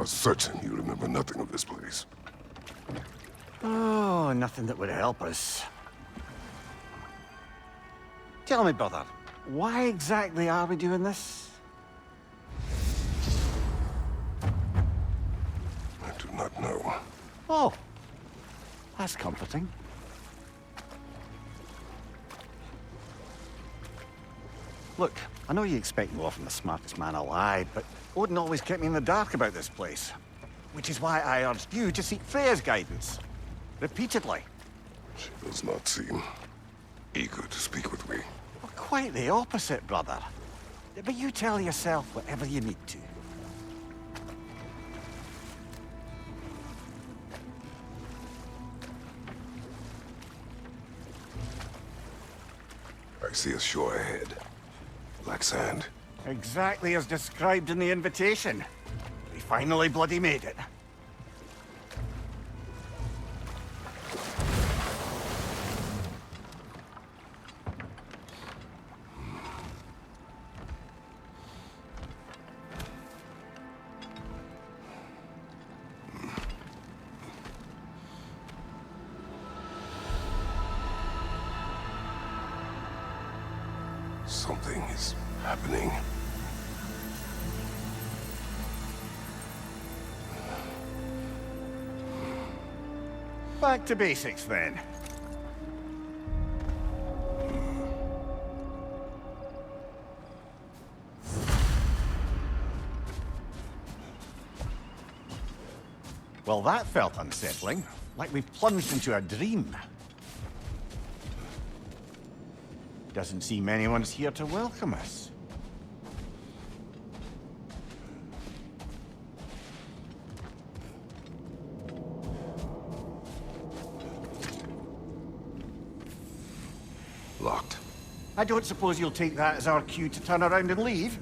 are certain you remember nothing of this place. Oh, nothing that would help us. Tell me, brother, why exactly are we doing this? I do not know. Oh, that's comforting. Look, I know you expect more from the smartest man alive, but Odin always kept me in the dark about this place. Which is why I urged you to seek Freya's guidance. Repeatedly. She does not seem eager to speak with me. Well, quite the opposite, brother. But you tell yourself whatever you need to. I see a shore ahead. Black sand. Exactly as described in the invitation. We finally bloody made it. Something is happening. Back to basics, then. Well, that felt unsettling. Like we plunged into a dream. Doesn't seem anyone's here to welcome us. Locked. I don't suppose you'll take that as our cue to turn around and leave?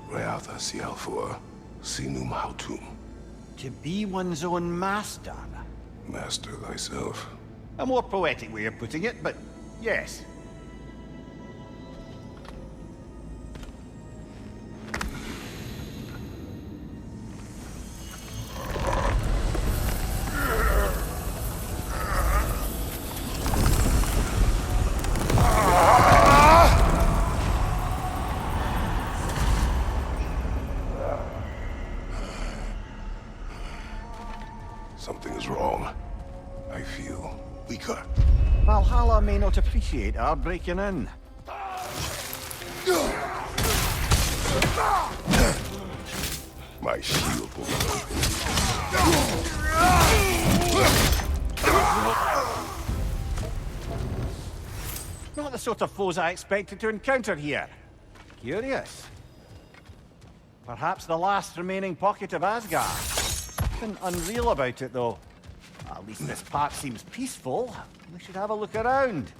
Reatha Sialfur, Sinum Hautum. To be one's own master. Master thyself. A more poetic way of putting it, but yes. Something is wrong. I feel weaker. Valhalla may not appreciate our breaking in. My shield will not. Not the sort of foes I expected to encounter here. Curious. Perhaps the last remaining pocket of Asgard. Nothing unreal about it, though. At least this part seems peaceful. We should have a look around.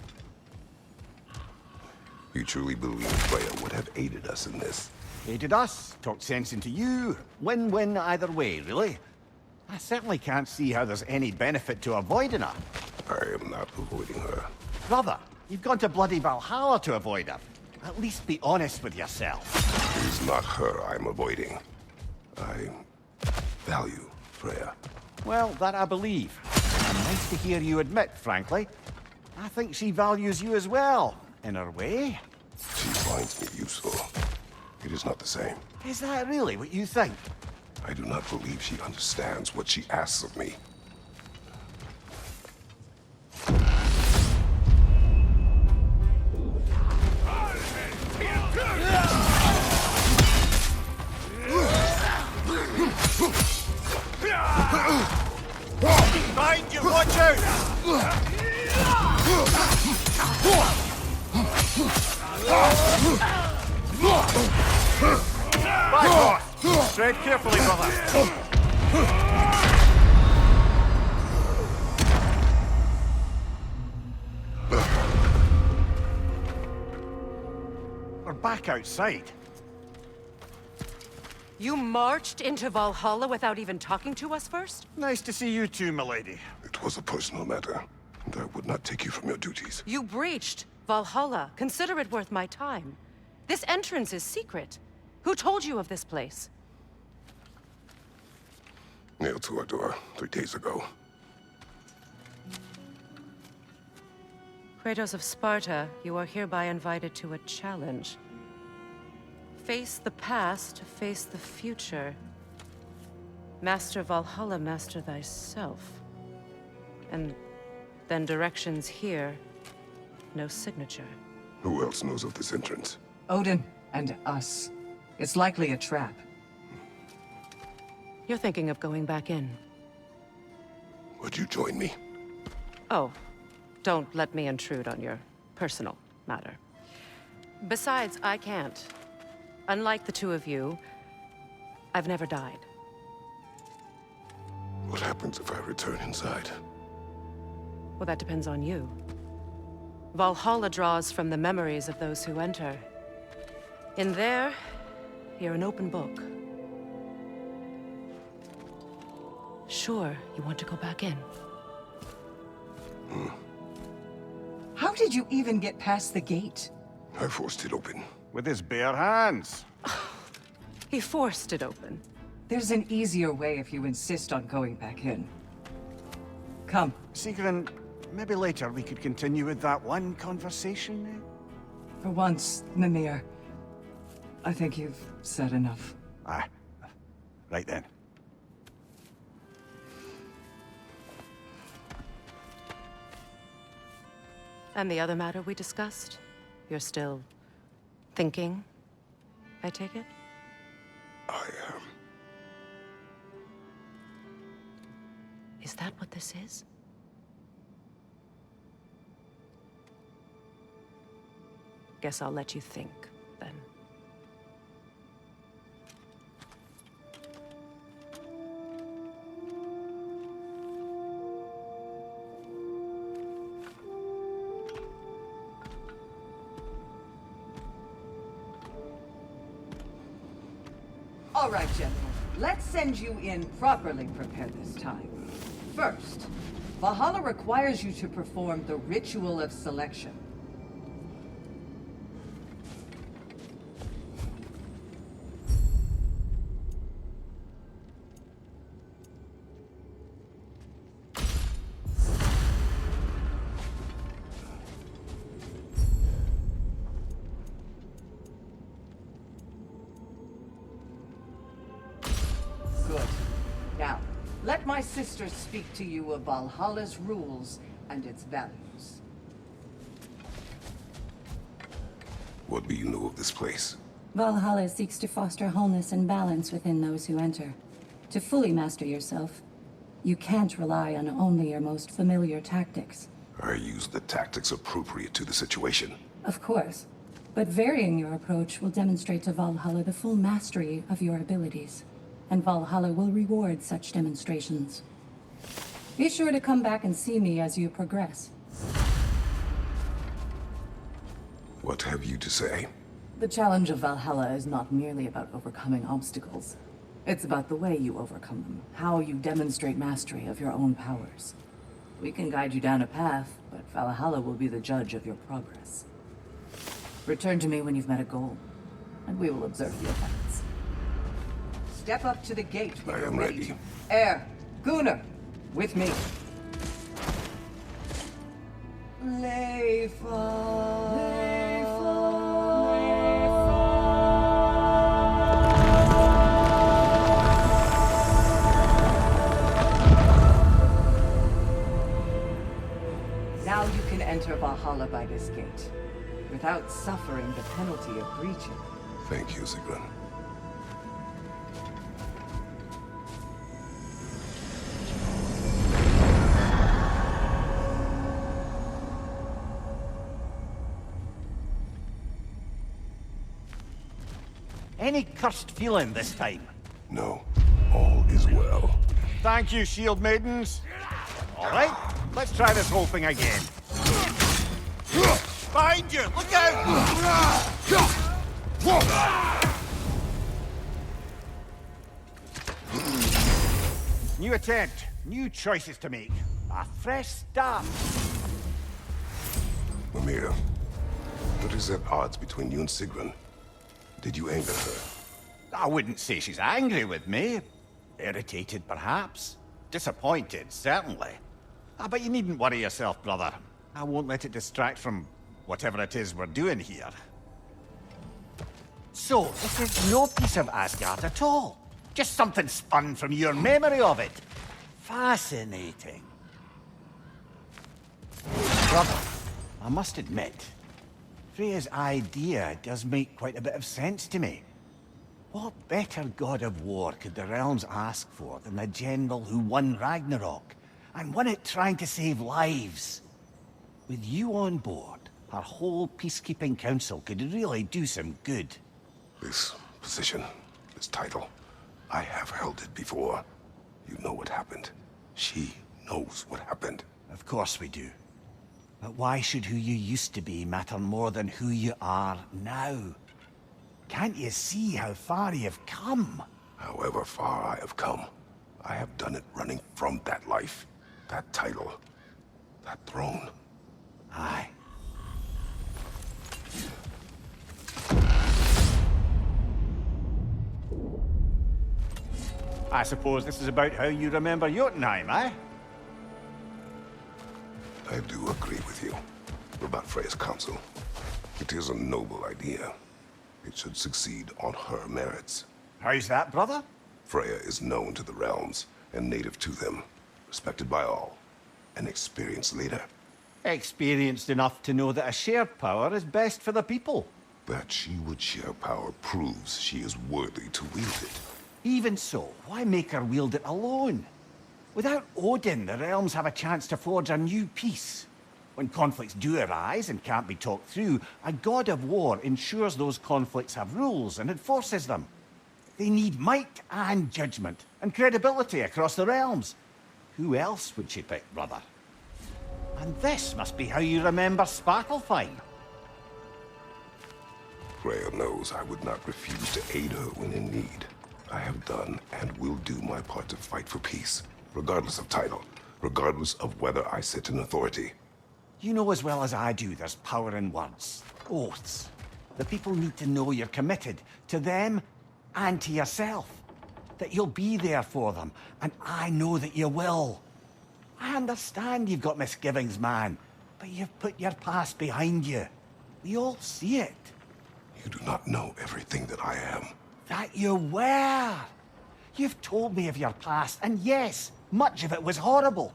You truly believe Freya would have aided us in this? Aided us, talked sense into you. Win-win either way, really. I certainly can't see how there's any benefit to avoiding her. I am not avoiding her. Brother, you've gone to bloody Valhalla to avoid her. At least be honest with yourself. It is not her I'm avoiding. I value Freya. Well, that I believe. And nice to hear you admit, frankly. I think she values you as well, in her way. She finds me useful. It is not the same. Is that really what you think? I do not believe she understands what she asks of me. Behind you, watch out! Back off! Tread carefully, brother. We're back outside. You marched into Valhalla without even talking to us first? Nice to see you too, milady. It was a personal matter, and I would not take you from your duties. You breached Valhalla. Consider it worth my time. This entrance is secret. Who told you of this place? Nailed to our door 3 days ago. Kratos of Sparta, you are hereby invited to a challenge. Face the past, face the future. Master Valhalla, master thyself. And then directions here, no signature. Who else knows of this entrance? Odin and us. It's likely a trap. You're thinking of going back in. Would you join me? Oh, don't let me intrude on your personal matter. Besides, I can't. Unlike the two of you, I've never died. What happens if I return inside? Well, that depends on you. Valhalla draws from the memories of those who enter. In there, you're an open book. Sure, you want to go back in. How did you even get past the gate? I forced it open. With his bare hands. He forced it open. There's an easier way if you insist on going back in. Come. Sigrun, maybe later we could continue with that one conversation. For once, Mimir. I think you've said enough. Ah, right then. And the other matter we discussed? You're still thinking, I take it? I am. Is that what this is? Guess I'll let you think, then. All right, gentlemen. Let's send you in properly prepared this time. First, Valhalla requires you to perform the ritual of selection. Good. Now, let my sisters speak to you of Valhalla's rules and its values. What do you know of this place? Valhalla seeks to foster wholeness and balance within those who enter. To fully master yourself, you can't rely on only your most familiar tactics. I use the tactics appropriate to the situation. Of course, but varying your approach will demonstrate to Valhalla the full mastery of your abilities, and Valhalla will reward such demonstrations. Be sure to come back and see me as you progress. What have you to say? The challenge of Valhalla is not merely about overcoming obstacles. It's about the way you overcome them, how you demonstrate mastery of your own powers. We can guide you down a path, but Valhalla will be the judge of your progress. Return to me when you've met a goal, and we will observe the effects. Step up to the gate when I you're am ready. to. Air, Gunnar, with me. Now you can enter Valhalla by this gate, without suffering the penalty of breaching. Thank you, Sigrun. Any cursed feeling this time? No, all is well. Thank you, shield maidens. All right, let's try this whole thing again. Behind you! Look out! New attempt, new choices to make. A fresh start. Mimir, what is at odds between you and Sigrun? Did you anger her? I wouldn't say she's angry with me. Irritated, perhaps. Disappointed, certainly. But you needn't worry yourself, brother. I won't let it distract from whatever it is we're doing here. So, this is no piece of Asgard at all. Just something spun from your memory of it. Fascinating. Brother, I must admit, Freya's idea does make quite a bit of sense to me. What better god of war could the realms ask for than the general who won Ragnarok, and won it trying to save lives? With you on board, our whole peacekeeping council could really do some good. This position, this title, I have held it before. You know what happened. She knows what happened. Of course we do. But why should who you used to be matter more than who you are now? Can't you see how far you've come? However far I have come, I have done it running from that life, that title, that throne. Aye. I suppose this is about how you remember Jotunheim, eh? I do agree with you about Freya's council. It is a noble idea. It should succeed on her merits. How's that, brother? Freya is known to the realms and native to them, respected by all, an experienced leader. Experienced enough to know that a shared power is best for the people. That she would share power proves she is worthy to wield it. Even so, why make her wield it alone? Without Odin, the realms have a chance to forge a new peace. When conflicts do arise and can't be talked through, a god of war ensures those conflicts have rules and enforces them. They need might and judgment and credibility across the realms. Who else would she pick, brother? And this must be how you remember Svartalfheim. Freya knows I would not refuse to aid her when in need. I have done and will do my part to fight for peace, regardless of title, regardless of whether I sit in authority. You know as well as I do there's power in words, oaths. The people need to know you're committed to them and to yourself. That you'll be there for them, and I know that you will. I understand you've got misgivings, man, but you've put your past behind you. We all see it. You do not know everything that I am. That you were. You've told me of your past, and yes, much of it was horrible.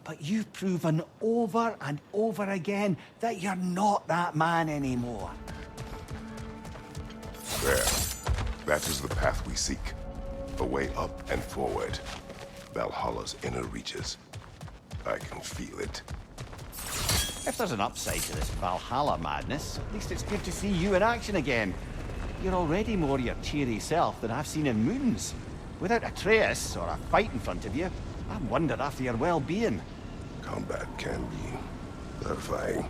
But you've proven over and over again that you're not that man anymore. There. That is the path we seek. A way up and forward. Valhalla's inner reaches. I can feel it. If there's an upside to this Valhalla madness, at least it's good to see you in action again. You're already more your cheery self than I've seen in moons. Without Atreus or a fight in front of you, I wonder after your well-being. Combat can be terrifying.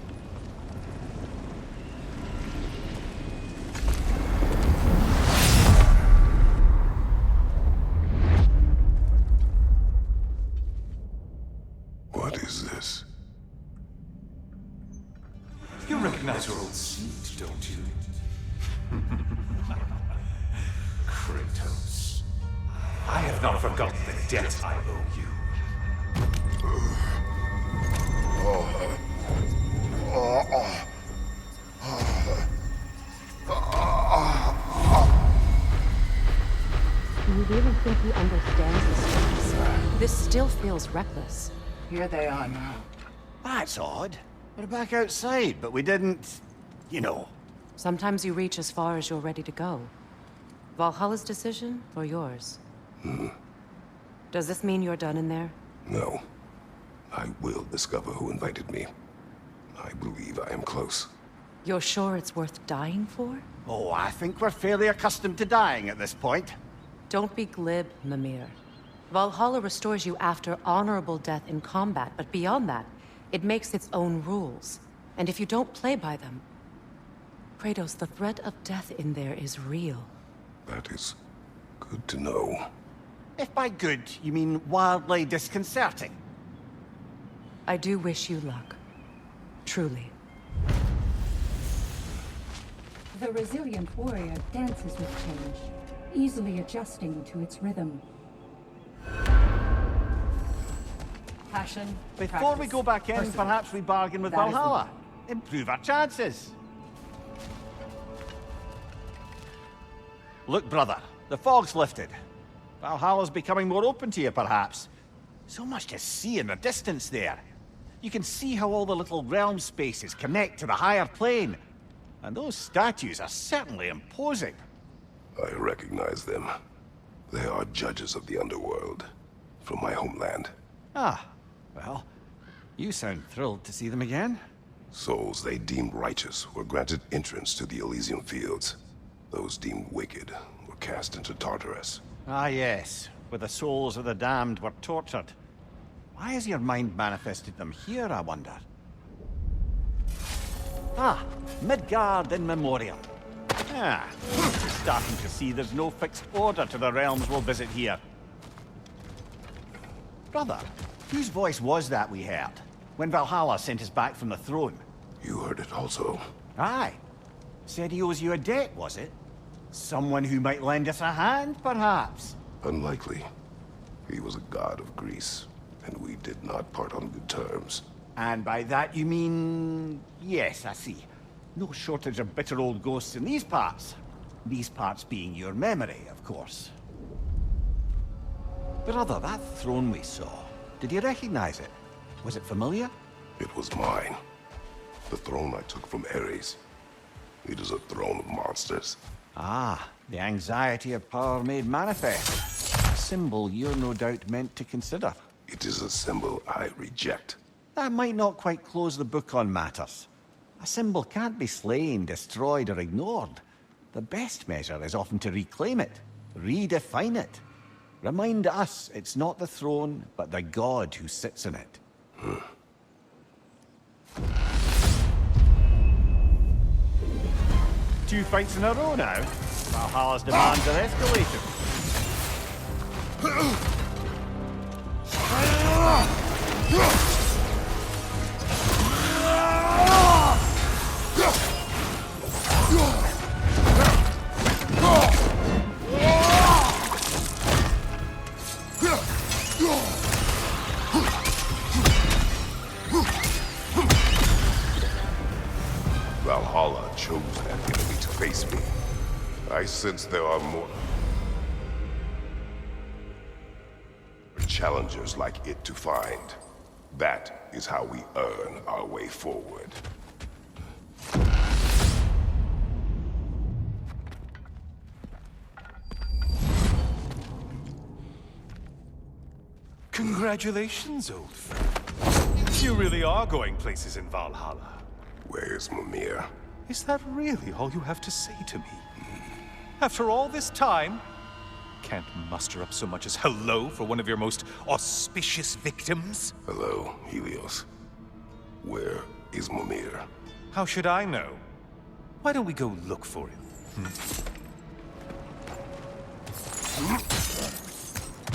What is this? You recognize your old seat, don't you? Kratos. I have not forgotten the debt I owe you. Do you really think he understands the stakes? This still feels reckless. Here they are now. That's odd. We're back outside, but we didn't... you know. Sometimes you reach as far as you're ready to go. Valhalla's decision, or yours? Does this mean you're done in there? No. I will discover who invited me. I believe I am close. You're sure it's worth dying for? Oh, I think we're fairly accustomed to dying at this point. Don't be glib, Mimir. Valhalla restores you after honorable death in combat, but beyond that, it makes its own rules. And if you don't play by them... Kratos, the threat of death in there is real. That is good to know. If by good, you mean wildly disconcerting. I do wish you luck. Truly. The resilient warrior dances with change. easily adjusting to its rhythm. Passion. Before we practice, go back in, perseverance. perhaps we bargain with That is the Valhalla. Improve our chances. Look, brother, the fog's lifted. Valhalla's becoming more open to you, perhaps. So much to see in the distance there. You can see how all the little realm spaces connect to the higher plane. And those statues are certainly imposing. I recognize them. They are judges of the underworld, from my homeland. Ah, well, you sound thrilled to see them again. Souls they deemed righteous were granted entrance to the Elysian fields. Those deemed wicked were cast into Tartarus. Ah, yes, where the souls of the damned were tortured. Why has your mind manifested them here, I wonder? Ah, Midgard in memoriam. Ah, starting to see there's no fixed order to the realms we'll visit here. Brother, whose voice was that we heard when Valhalla sent us back from the throne? You heard it also. Aye. Said he owes you a debt, was it? Someone who might lend us a hand, perhaps? Unlikely. He was a god of Greece, and we did not part on good terms. And by that you mean... Yes, I see. No shortage of bitter old ghosts in these parts. These parts being your memory, of course. Brother, that throne we saw, did you recognize it? Was it familiar? It was mine. The throne I took from Ares. It is a throne of monsters. Ah, the anxiety of power made manifest. A symbol you're no doubt meant to consider. It is a symbol I reject. That might not quite close the book on matters. A symbol can't be slain, destroyed, or ignored. The best measure is often to reclaim it, redefine it. Remind us it's not the throne, but the god who sits in it. 2 fights in a row now. Valhalla's demands are escalated. Valhalla chose that enemy to face me. I sense there are more challengers like it to find. That is how we earn our way forward. Congratulations, old friend. You really are going places in Valhalla. Where's Mimir? Is that really all you have to say to me? After all this time, can't muster up so much as hello for one of your most auspicious victims? Hello, Helios. Where is Mimir? How should I know? Why don't we go look for him?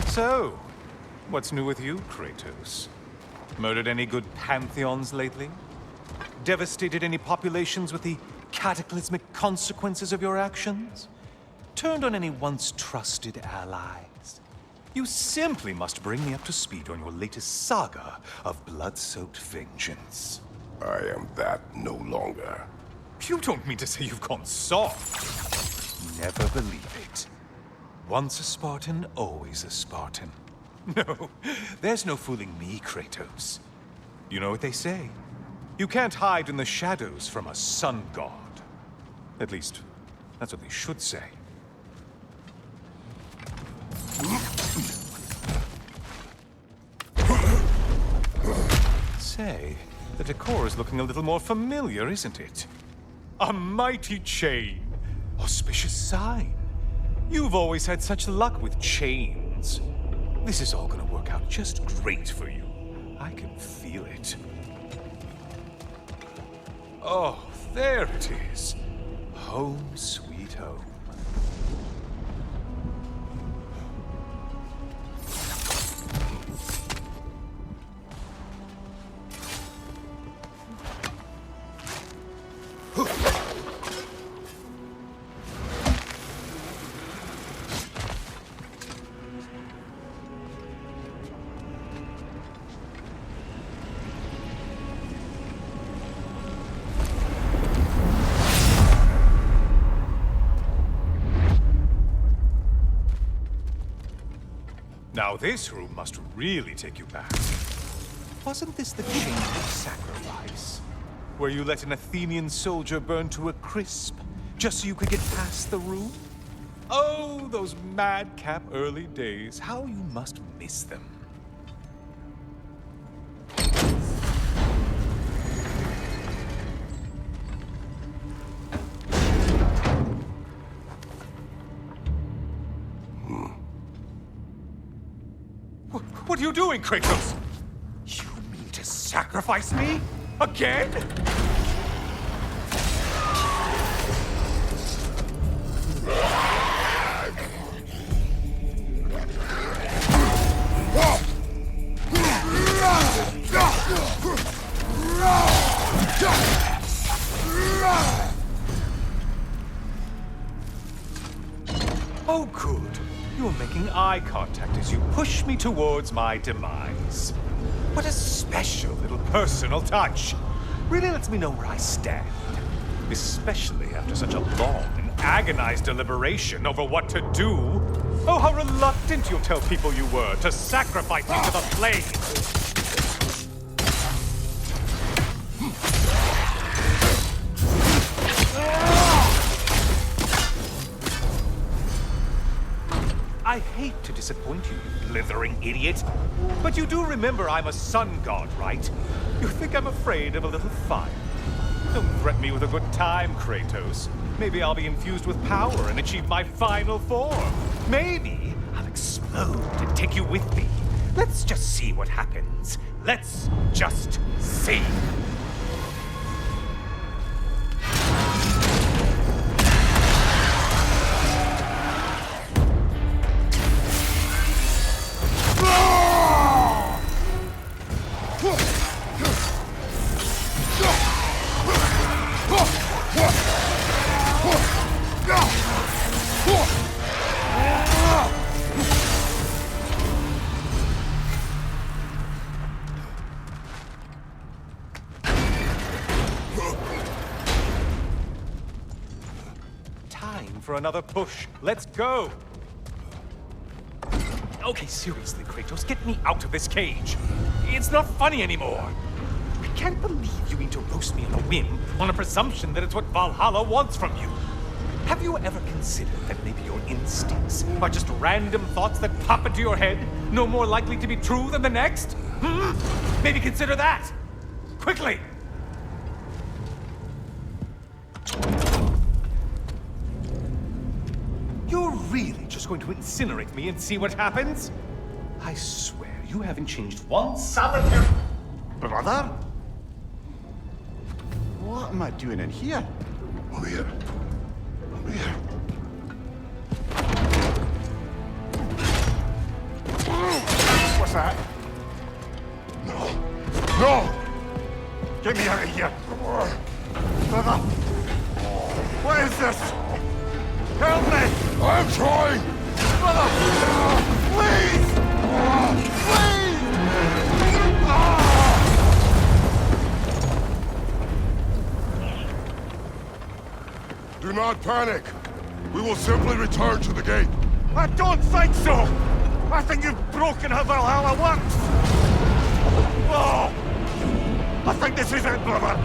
So, what's new with you, Kratos? Murdered any good pantheons lately? Devastated any populations with the cataclysmic consequences of your actions? Turned on any once trusted allies? You simply must bring me up to speed on your latest saga of blood-soaked vengeance. I am that no longer. You don't mean to say you've gone soft? Never believe it. Once a Spartan, always a Spartan. No, there's no fooling me, Kratos. You know what they say? You can't hide in the shadows from a sun god. At least, that's what they should say. Say, the decor is looking a little more familiar, isn't it? A mighty chain. Auspicious sign. You've always had such luck with chains. This is all gonna work out just great for you. I can feel it. Oh, there it is. Home sweet home. Now this room must really take you back. Wasn't this the chamber of sacrifice? Where you let an Athenian soldier burn to a crisp, just so you could get past the room? Oh, those madcap early days. How you must miss them. What are you doing, Kratos? You mean to sacrifice me? Again? Oh, good. You're making eye contact as you push me towards my demise. What a special little personal touch. Really lets me know where I stand. Especially after such a long and agonized deliberation over what to do. Oh, how reluctant you'll tell people you were to sacrifice me to the flames. I hate to disappoint you, you blithering idiot. But you do remember I'm a sun god, right? You think I'm afraid of a little fire? Don't threaten me with a good time, Kratos. Maybe I'll be infused with power and achieve my final form. Maybe I'll explode and take you with me. Let's just see what happens. Let's just see. For another push. Let's go! Okay, seriously, Kratos, get me out of this cage. It's not funny anymore. I can't believe you mean to roast me on a whim on a presumption that it's what Valhalla wants from you. Have you ever considered that maybe your instincts are just random thoughts that pop into your head, no more likely to be true than the next? Maybe consider that! Quickly! You're really just going to incinerate me and see what happens? I swear, you haven't changed one solitary... Brother? What am I doing in here? Over here. Over here. What's that? No. No! Get me out of here! Brother! What is this? Help me! I'm trying! Brother! Please! Please! Do not panic. We will simply return to the gate. I don't think so! I think you've broken how Valhalla works! Oh! I think this is it, brother!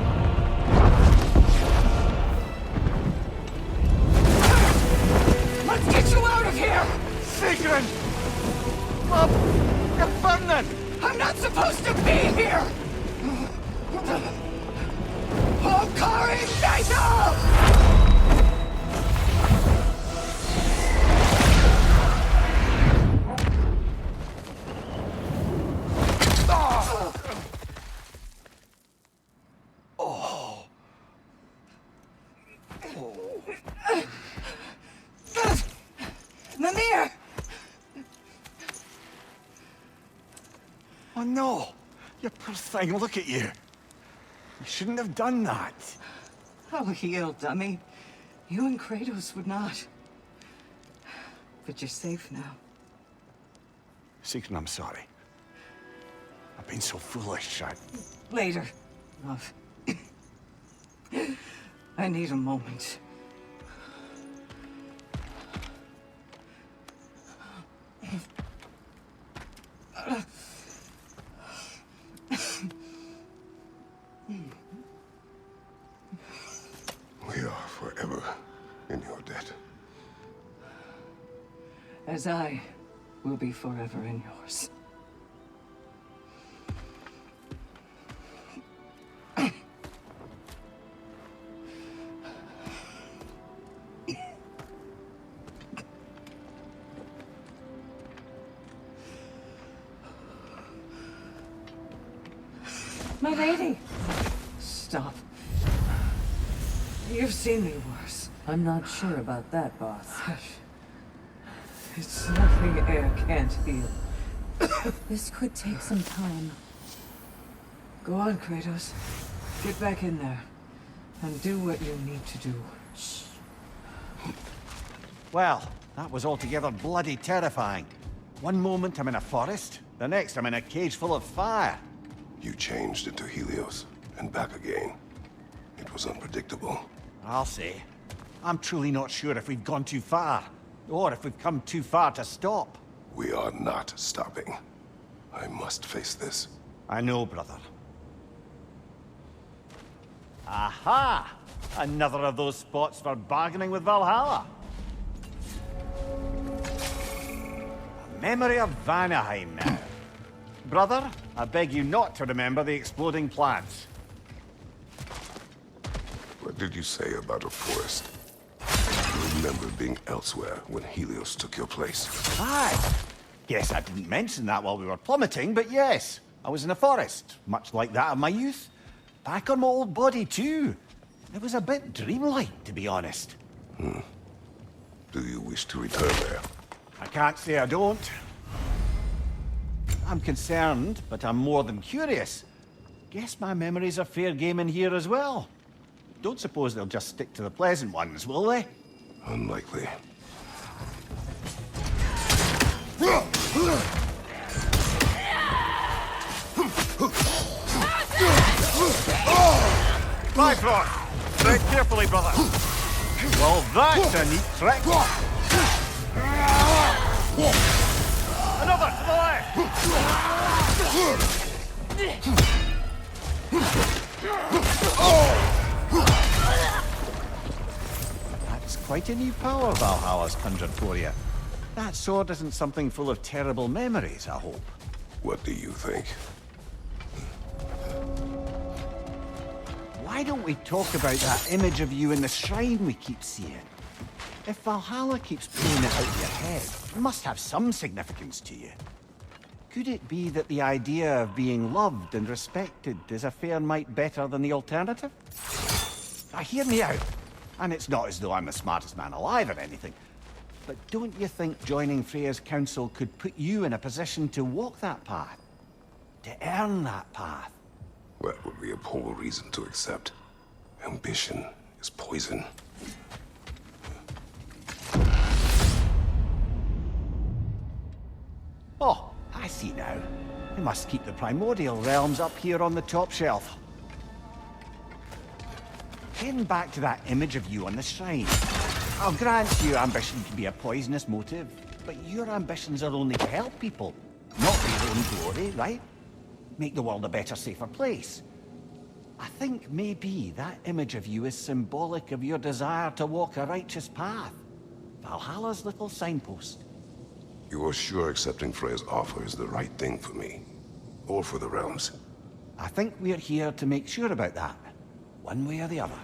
Let's get you out of here! Sigrun! Love, you're burning! I'm not supposed to be here! Hokari Naito! Mimir! Oh no! You poor thing, look at you! You shouldn't have done that. Oh, heal, dummy. You and Kratos would not. But you're safe now. Sigrun, I'm sorry. I've been so foolish. Later, love. I need a moment. as I will be forever in yours. My lady! Stop. You've seen me worse. I'm not sure about that, boss. It's nothing air can't heal. This could take some time. Go on, Kratos. Get back in there. And do what you need to do. Shh. Well, that was altogether bloody terrifying. One moment I'm in a forest, the next I'm in a cage full of fire. You changed into Helios, and back again. It was unpredictable. I'll say. I'm truly not sure if we've gone too far, or if we've come too far to stop. We are not stopping. I must face this. I know, brother. Aha! Another of those spots for bargaining with Valhalla. A memory of Vanaheim now. Brother, I beg you not to remember the exploding plants. What did you say about a forest? I remember being elsewhere when Helios took your place. Aye. Guess I didn't mention that while we were plummeting, but yes. I was in a forest, much like that of my youth. Back on my old body, too. It was a bit dreamlike, to be honest. Do you wish to return there? I can't say I don't. I'm concerned, but I'm more than curious. Guess my memories are fair game in here as well. Don't suppose they'll just stick to the pleasant ones, will they? Unlikely. Bifrost! Tread carefully, brother. Well, that's a neat trick. Another to the left! That's quite a new power Valhalla's conjured for you. That sword isn't something full of terrible memories, I hope. What do you think? Why don't we talk about that image of you in the shrine we keep seeing? If Valhalla keeps pulling it out of your head, it must have some significance to you. Could it be that the idea of being loved and respected is a fair mite better than the alternative? Now, hear me out. And it's not as though I'm the smartest man alive or anything. But don't you think joining Freya's council could put you in a position to walk that path? To earn that path? That would be a poor reason to accept. Ambition is poison. Oh, I see now. They must keep the primordial realms up here on the top shelf. Getting back to that image of you on the shrine. I'll grant you ambition can be a poisonous motive, but your ambitions are only to help people, not for your own glory, right? Make the world a better, safer place. I think maybe that image of you is symbolic of your desire to walk a righteous path. Valhalla's little signpost. You are sure accepting Freya's offer is the right thing for me? Or for the realms? I think we're here to make sure about that, one way or the other.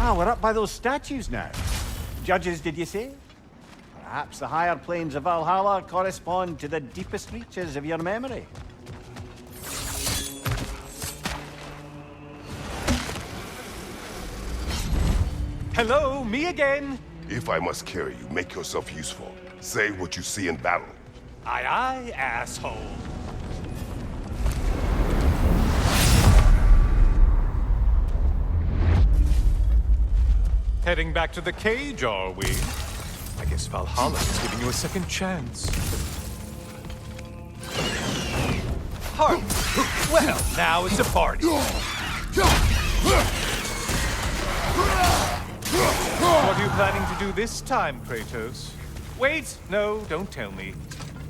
Ah, we're up by those statues now. Judges, did you say? Perhaps the higher planes of Valhalla correspond to the deepest reaches of your memory. Hello, me again. If I must carry you, make yourself useful. Say what you see in battle. Aye, aye, asshole. Heading back to the cage, are we? I guess Valhalla is giving you a second chance. Heart! Well, now it's a party. What are you planning to do this time, Kratos? Wait, no, don't tell me.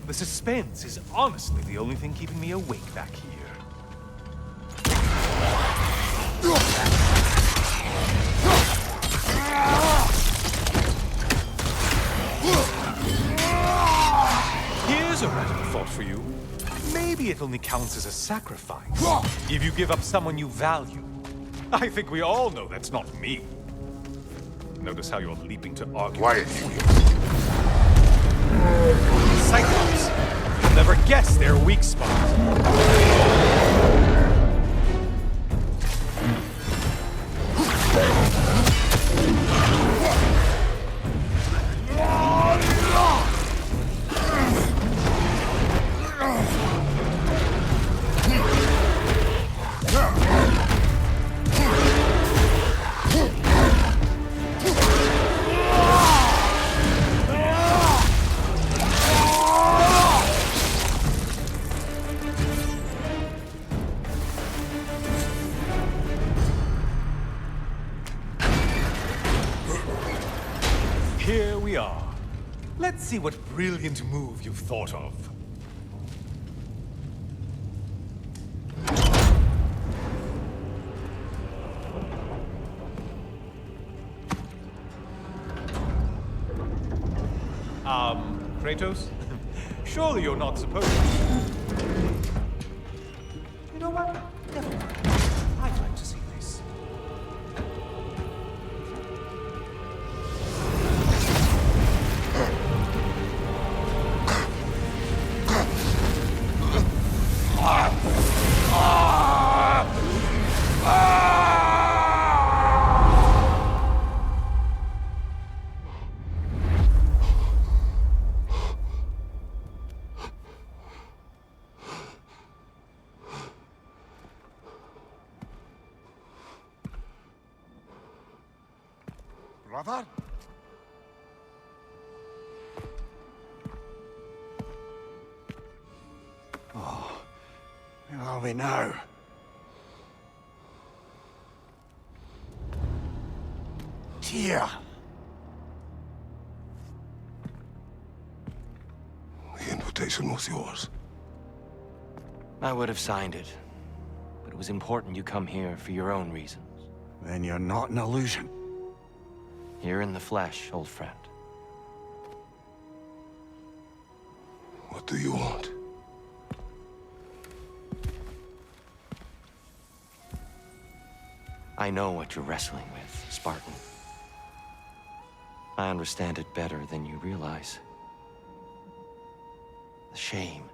The suspense is honestly the only thing keeping me awake back here. counts as a sacrifice. If you give up someone you value. I think we all know that's not me. Notice how you're leaping to argue. Quiet, Helios. Cyclops! You'll never guess their weak spot. Here we are. Let's see what brilliant move you've thought of. Kratos? Surely you're not supposed to. You know what? Never mind. I'd like to see this. Brother? Oh, where are we now? Tyr! The invitation was yours. I would have signed it, but it was important you come here for your own reasons. Then you're not an illusion. Here in the flesh, old friend. What do you want? I know what you're wrestling with, Spartan. I understand it better than you realize. The shame.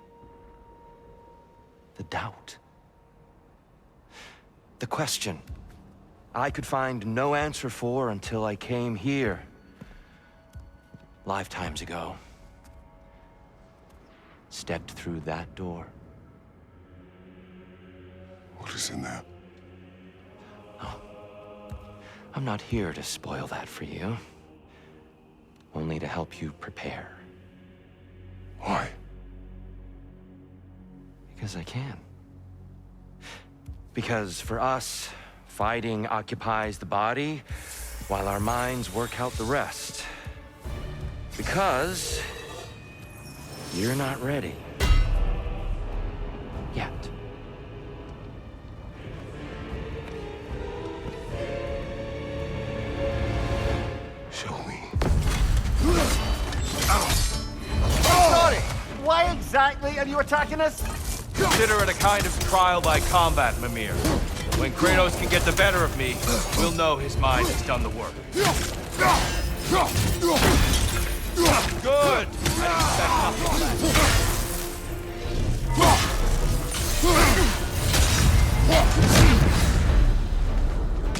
The doubt. The question I could find no answer for until I came here. Lifetimes ago. Stepped through that door. What is in there? Oh. I'm not here to spoil that for you. Only to help you prepare. Why? Because I can. Because for us, fighting occupies the body, while our minds work out the rest. Because you're not ready. Yet. Show me. Sorry! Why exactly are you attacking us? Consider it a kind of trial by combat, Mimir. When Kratos can get the better of me, we'll know his mind has done the work. Good! I'd expect nothing less.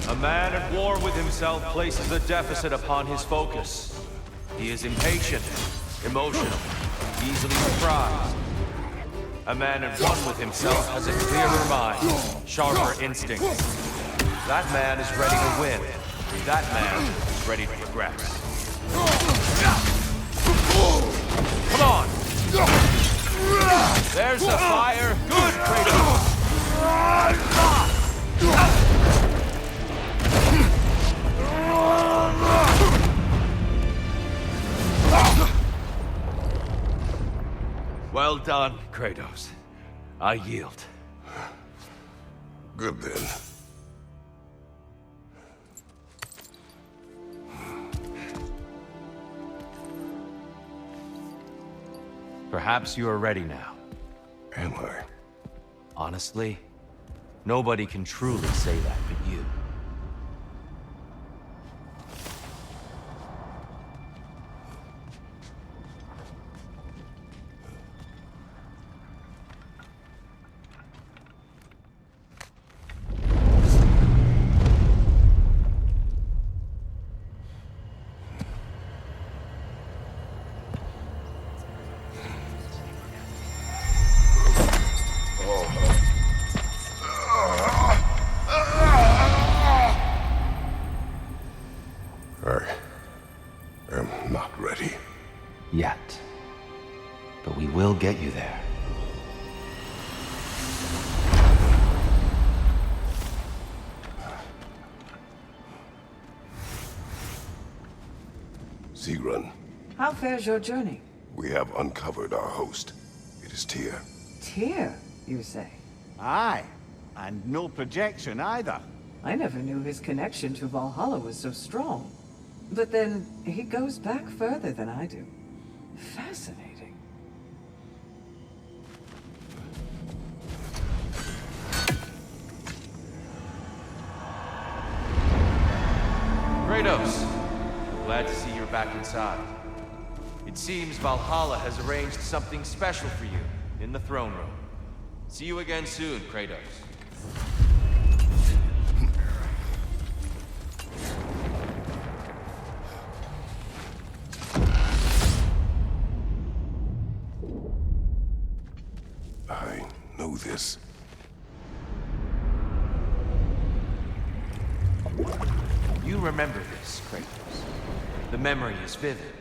A man at war with himself places a deficit upon his focus. He is impatient, emotional, easily surprised. A man at one with himself has a clearer mind, sharper instincts. That man is ready to win. That man is ready to progress. Come on! There's the fire! Good, Kratos! Well done, Kratos. I yield. Good then. Perhaps you are ready now. Am I? Honestly, nobody can truly say that but you. I am not ready. Yet. But we will get you there. Sigrun, How fares your journey? we have uncovered our host. It is Tyr. Tyr, you say? Aye, and no projection either. I never knew his connection to Valhalla was so strong. But then, he goes back further than I do. Fascinating. Kratos, glad to see you're back inside. It seems Valhalla has arranged something special for you in the throne room. See you again soon, Kratos. I know this. You remember this, Kratos. The memory is vivid.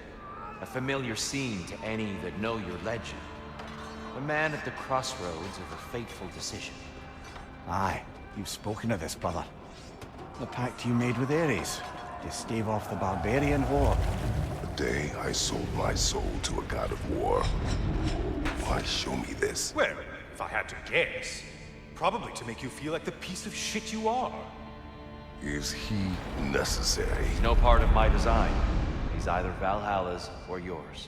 A familiar scene to any that know your legend. The man at the crossroads of a fateful decision. Aye, you've spoken of this, brother. The pact you made with Ares to stave off the barbarian horde. The day I sold my soul to a god of war. Why show me this? Well, if I had to guess, probably to make you feel like the piece of shit you are. Is he necessary? He's no part of my design. He's either Valhalla's or yours.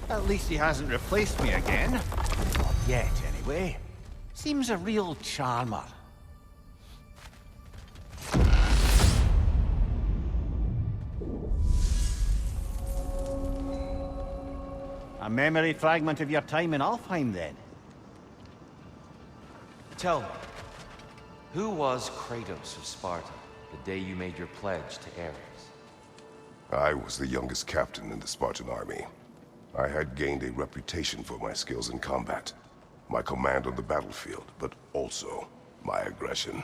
At least he hasn't replaced me again. Not yet, anyway. Seems a real charmer. A memory fragment of your time in Alfheim, then? Tell me, who was Kratos of Sparta the day you made your pledge to Ares? I was the youngest captain in the Spartan army. I had gained a reputation for my skills in combat, my command on the battlefield, but also my aggression.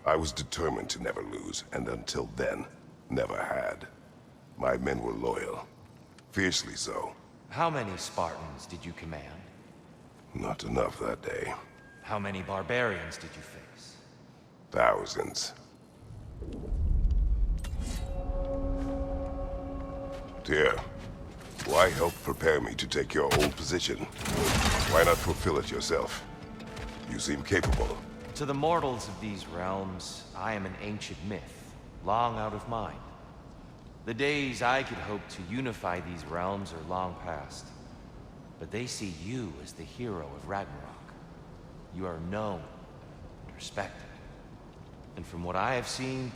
I was determined to never lose, and until then, never had. My men were loyal, fiercely so. How many Spartans did you command? Not enough that day. How many barbarians did you face? Thousands. Tyr, why help prepare me to take your old position? Why not fulfill it yourself? You seem capable. To the mortals of these realms, I am an ancient myth, long out of mind. The days I could hope to unify these realms are long past. But they see you as the hero of Ragnarok. You are known and respected. And from what I have seen,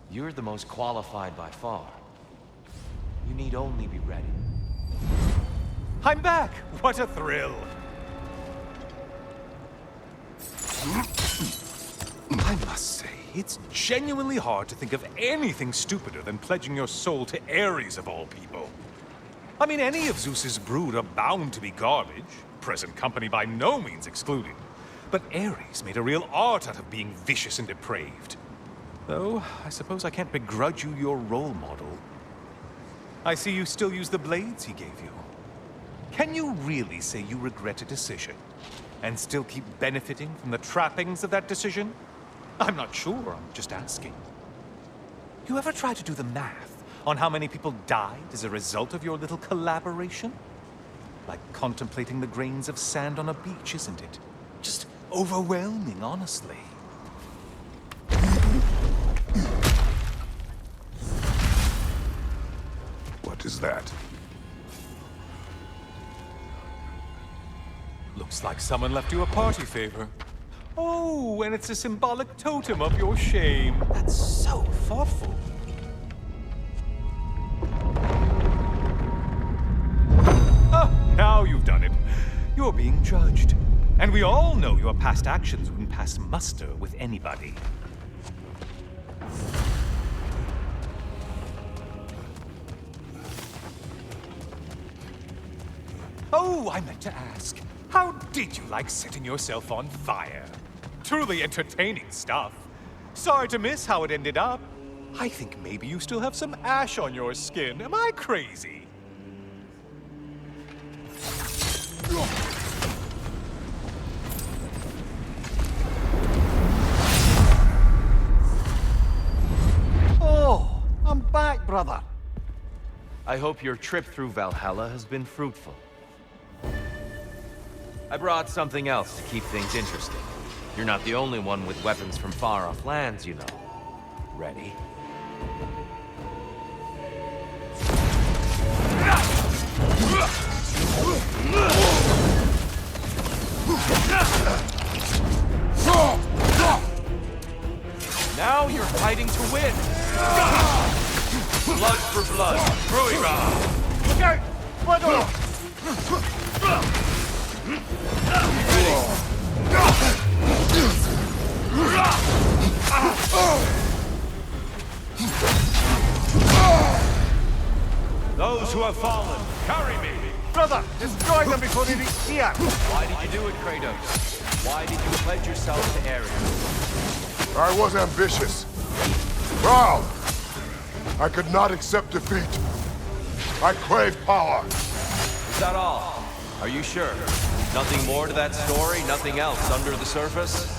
you're the most qualified by far. You need only be ready. I'm back! What a thrill! I must say, it's genuinely hard to think of anything stupider than pledging your soul to Ares of all people. I mean, any of Zeus's brood are bound to be garbage, present company by no means excluded. But Ares made a real art out of being vicious and depraved. Though, I suppose I can't begrudge you your role model. I see you still use the blades he gave you. Can you really say you regret a decision, and still keep benefiting from the trappings of that decision? I'm not sure, I'm just asking. You ever try to do the math on how many people died as a result of your little collaboration? Like contemplating the grains of sand on a beach, isn't it? Just overwhelming, honestly. What is that? Look, Looks like someone left you a party favor. Oh, and it's a symbolic totem of your shame. That's so thoughtful. Ah, now you've done it. You're being judged. And we all know your past actions wouldn't pass muster with anybody. Oh, I meant to ask. How did you like setting yourself on fire? Truly entertaining stuff. Sorry to miss how it ended up. I think maybe you still have some ash on your skin. Am I crazy? Oh, I'm back, brother. I hope your trip through Valhalla has been fruitful. I brought something else to keep things interesting. You're not the only one with weapons from far-off lands, you know. Ready? Now you're fighting to win! Blood for blood, Freya! Look out! Blood oil! Those who have fallen, carry me! Brother, destroy them before they reach here! Why did you do it, Kratos? Why did you pledge yourself to Ares? I was ambitious. Proud. I could not accept defeat. I crave power. Is that all? Are you sure? Nothing more to that story? Nothing else under the surface?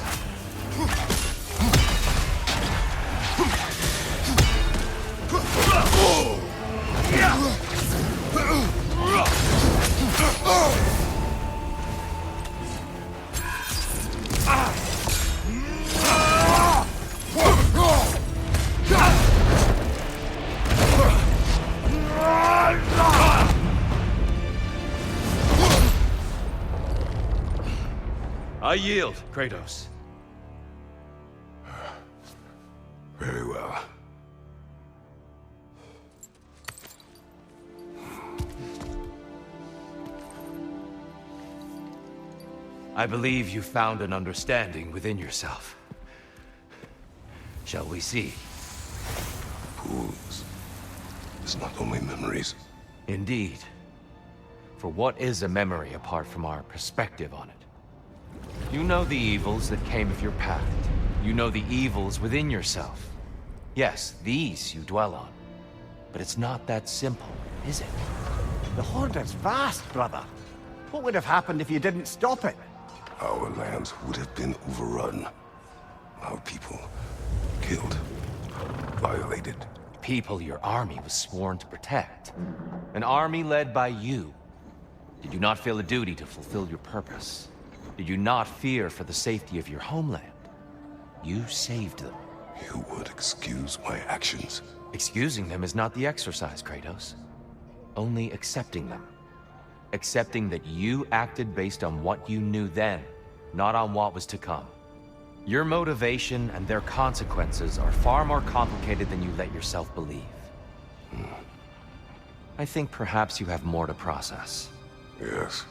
I yield, Kratos. Very well. I believe you found an understanding within yourself. Shall we see? Fools. It's not only memories. Indeed. For what is a memory apart from our perspective on it? You know the evils that came of your path. You know the evils within yourself. Yes, these you dwell on. But it's not that simple, is it? The Horde is vast, brother. What would have happened if you didn't stop it? Our lands would have been overrun. Our people killed, violated. People your army was sworn to protect. An army led by you. Did you not feel a duty to fulfill your purpose? Did you not fear for the safety of your homeland? You saved them. You would excuse my actions. Excusing them is not the exercise, Kratos. Only accepting them. Accepting that you acted based on what you knew then, not on what was to come. Your motivation and their consequences are far more complicated than you let yourself believe. I think perhaps you have more to process. Yes.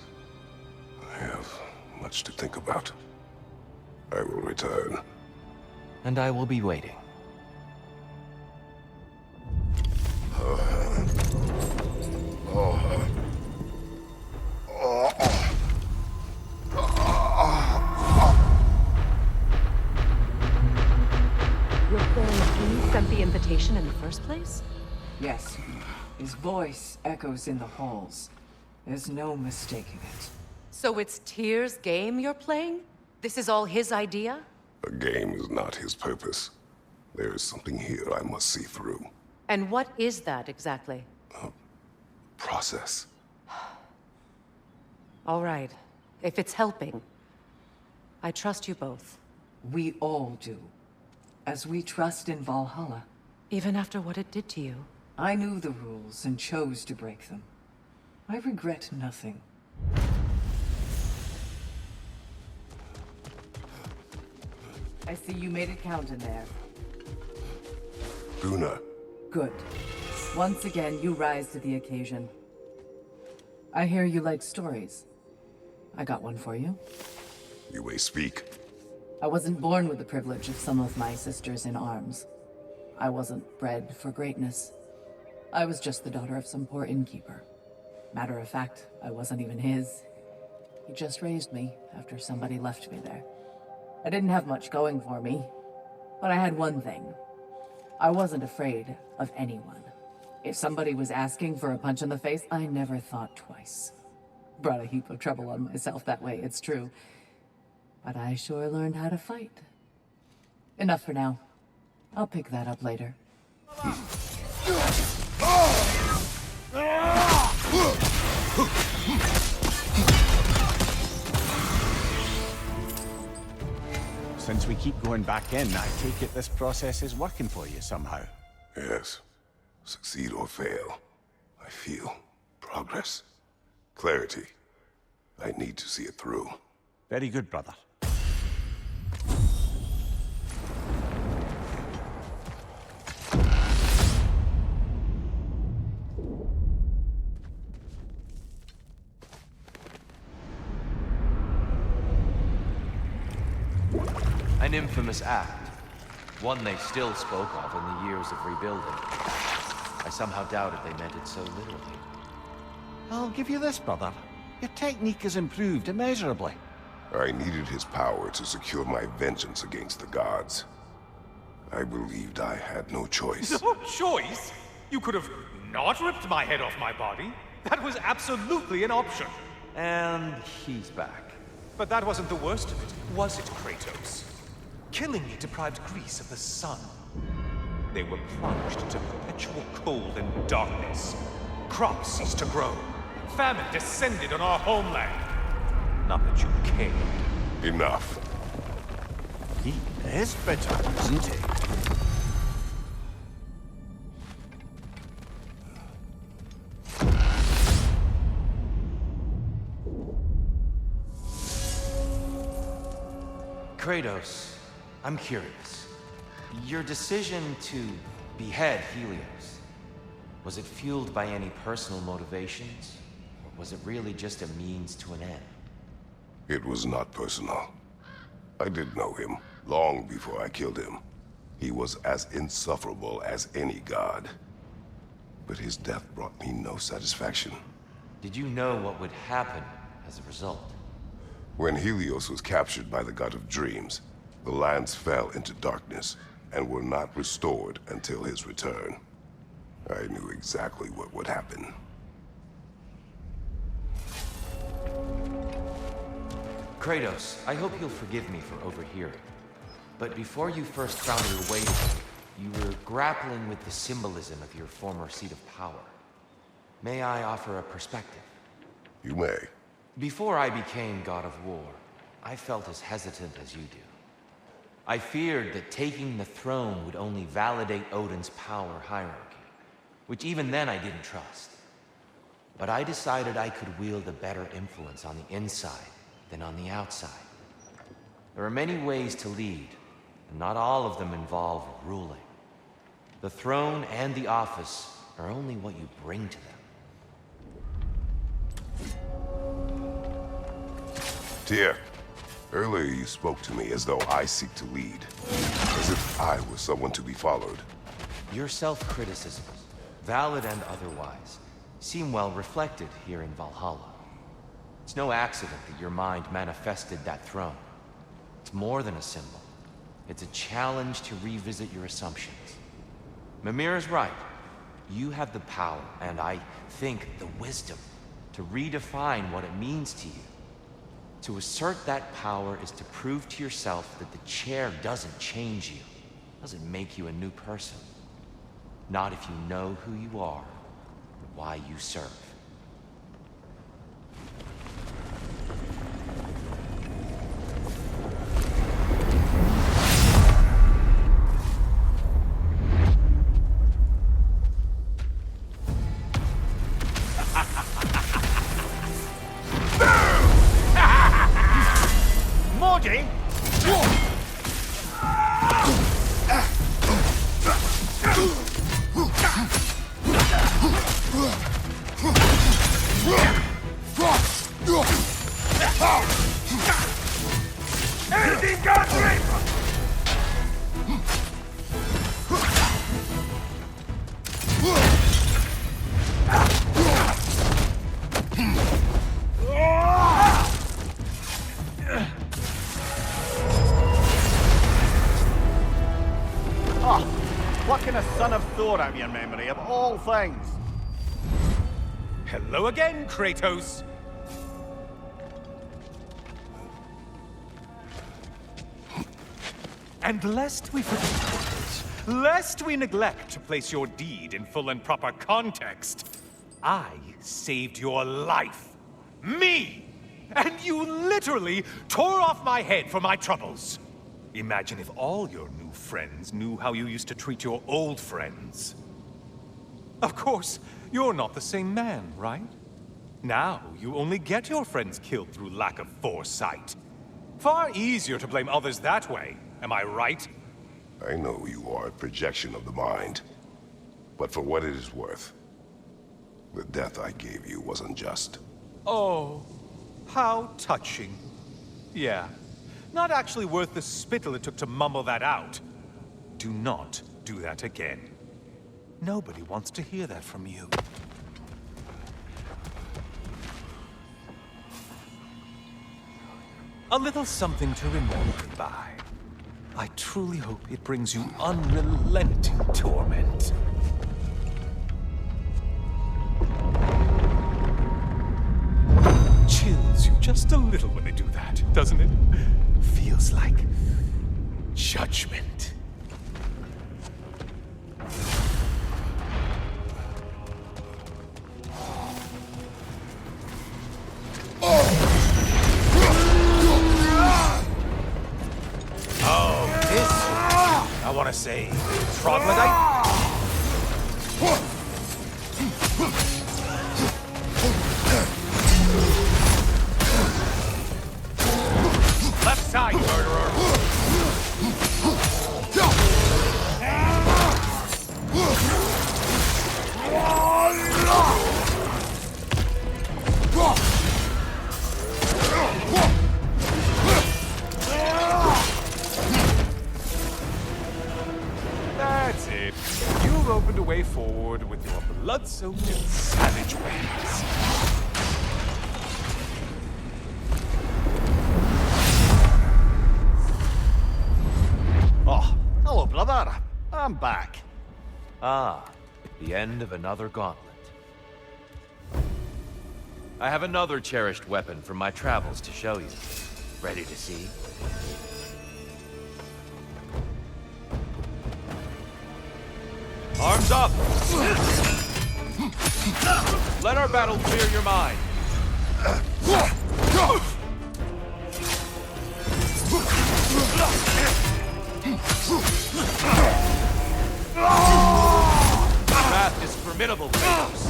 I have much to think about. I will return. And I will be waiting. Your friend King sent the invitation in the first place? Yes. His voice echoes in the halls. There's no mistaking it. So it's Tyr's game you're playing? This is all his idea? A game is not his purpose. There is something here I must see through. And what is that exactly? Process. All right. If it's helping, I trust you both. We all do. As we trust in Valhalla. Even after what it did to you. I knew the rules and chose to break them. I regret nothing. I see you made it count in there. Guna, Good. Once again, you rise to the occasion. I hear you like stories. I got one for you. you may speak. I wasn't born with the privilege of some of my sisters in arms. I wasn't bred for greatness. I was just the daughter of some poor innkeeper. Matter of fact, I wasn't even his. He just raised me after somebody left me there. I didn't have much going for me, but I had one thing. I wasn't afraid of anyone. If somebody was asking for a punch in the face, I never thought twice. Brought a heap of trouble on myself that way, it's true. But I sure learned how to fight. Enough for now. I'll pick that up later. Since we keep going back in, I take it this process is working for you somehow. Yes. Succeed or fail. I feel progress. Clarity. I need to see it through. Very good, brother. An infamous act. One they still spoke of in the years of rebuilding. I somehow doubted they meant it so literally. I'll give you this, brother. Your technique has improved immeasurably. I needed his power to secure my vengeance against the gods. I believed I had no choice. No choice? You could have not ripped my head off my body. That was absolutely an option. And he's back. But that wasn't the worst of it, was it, Kratos? Killing me deprived Greece of the sun. They were plunged into perpetual cold and darkness. Crops ceased to grow. Famine descended on our homeland. Not that you cared. Enough. He is bitter, isn't he? Kratos, I'm curious. Your decision to behead Helios, was it fueled by any personal motivations? Or was it really just a means to an end? It was not personal. I did know him, long before I killed him. He was as insufferable as any god. But his death brought me no satisfaction. Did you know what would happen as a result? When Helios was captured by the god of dreams, the lands fell into darkness and were not restored until his return. I knew exactly what would happen. Kratos, I hope you'll forgive me for overhearing. But before you first found your way to me, you were grappling with the symbolism of your former seat of power. May I offer a perspective? You may. Before I became God of War, I felt as hesitant as you do. I feared that taking the throne would only validate Odin's power hierarchy, which even then I didn't trust. But I decided I could wield a better influence on the inside than on the outside. There are many ways to lead, and not all of them involve ruling. The throne and the office are only what you bring to them. Tyr, earlier you spoke to me as though I seek to lead. As if I was someone to be followed. Your self-criticisms, valid and otherwise, seem well reflected here in Valhalla. It's no accident that your mind manifested that throne. It's more than a symbol. It's a challenge to revisit your assumptions. Mimir is right. You have the power, and I think the wisdom, to redefine what it means to you. To assert that power is to prove to yourself that the chair doesn't change you, doesn't make you a new person. Not if you know who you are, and why you serve. Plucking a son of Thor out of your memory, of all things. Hello again, Kratos. And lest we forget, lest we neglect to place your deed in full and proper context, I saved your life. Me! And you literally tore off my head for my troubles. Imagine if all your new friends knew how you used to treat your old friends. Of course, you're not the same man, right? Now, you only get your friends killed through lack of foresight. Far easier to blame others that way, am I right? I know you are a projection of the mind. But for what it is worth, the death I gave you was unjust. Oh, how touching. Yeah, not actually worth the spittle it took to mumble that out. Do not do that again. Nobody wants to hear that from you. A little something to remember by. I truly hope it brings you unrelenting torment. Chills you just a little when they do that, doesn't it? Feels like judgment. I want to say, troglodyte? Left side, murderer! That's it. You've opened a way forward with your blood-soaked and savage ways. Oh, hello, brother. I'm back. Ah, the end of another gauntlet. I have another cherished weapon from my travels to show you. Ready to see? Arms up! Let our battle clear your mind. Wrath is formidable, Kratos.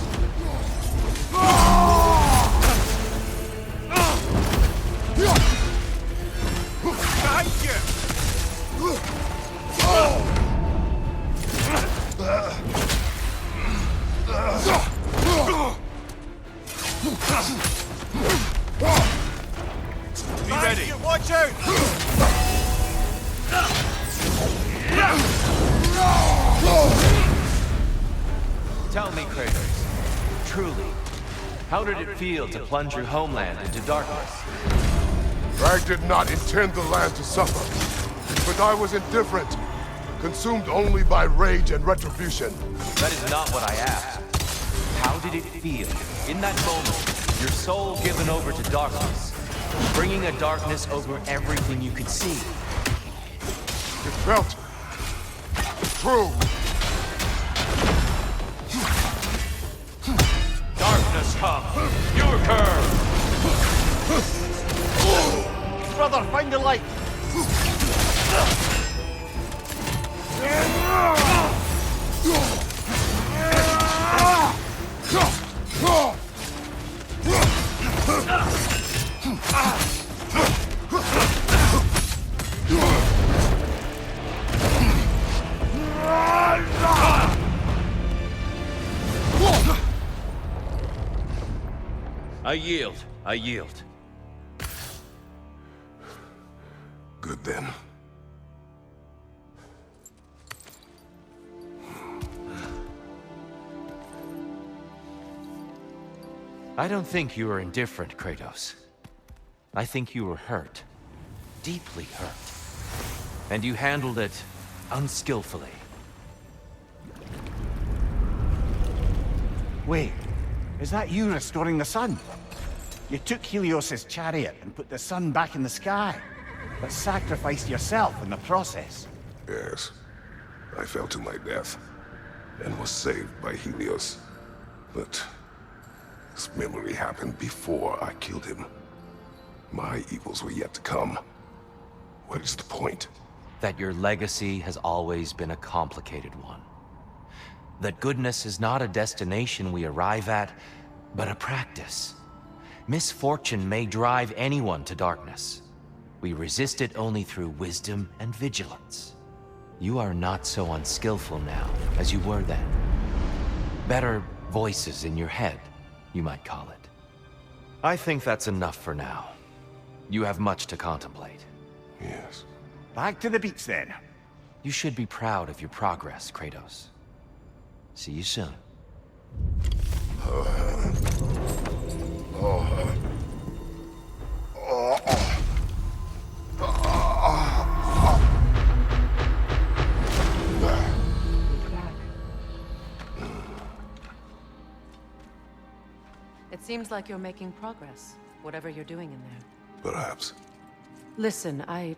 Be ready. Watch out! Tell me, Kratos, truly, how did it feel to plunge your homeland into darkness? I did not intend the land to suffer, but I was indifferent, consumed only by rage and retribution. That is not what I asked. How did it feel, in that moment, your soul given over to darkness, bringing a darkness over everything you could see? It felt true. Darkness come, your curve! Brother, find the light! I yield. Good Good then. I don't think you were indifferent, Kratos. I think you were hurt. Deeply hurt. And you handled it unskillfully. Wait, is that you restoring the sun? You took Helios' chariot and put the sun back in the sky, but sacrificed yourself in the process. Yes. I fell to my death, and was saved by Helios. But this memory happened before I killed him. My evils were yet to come. What is the point? That your legacy has always been a complicated one. That goodness is not a destination we arrive at, but a practice. Misfortune may drive anyone to darkness. We resist it only through wisdom and vigilance. You are not so unskillful now as you were then. Better voices in your head, you might call it. I think that's enough for now. You have much to contemplate. Yes. Back to the beach then. You should be proud of your progress, Kratos. See you soon. It seems like you're making progress, whatever you're doing in there. Perhaps. Listen, I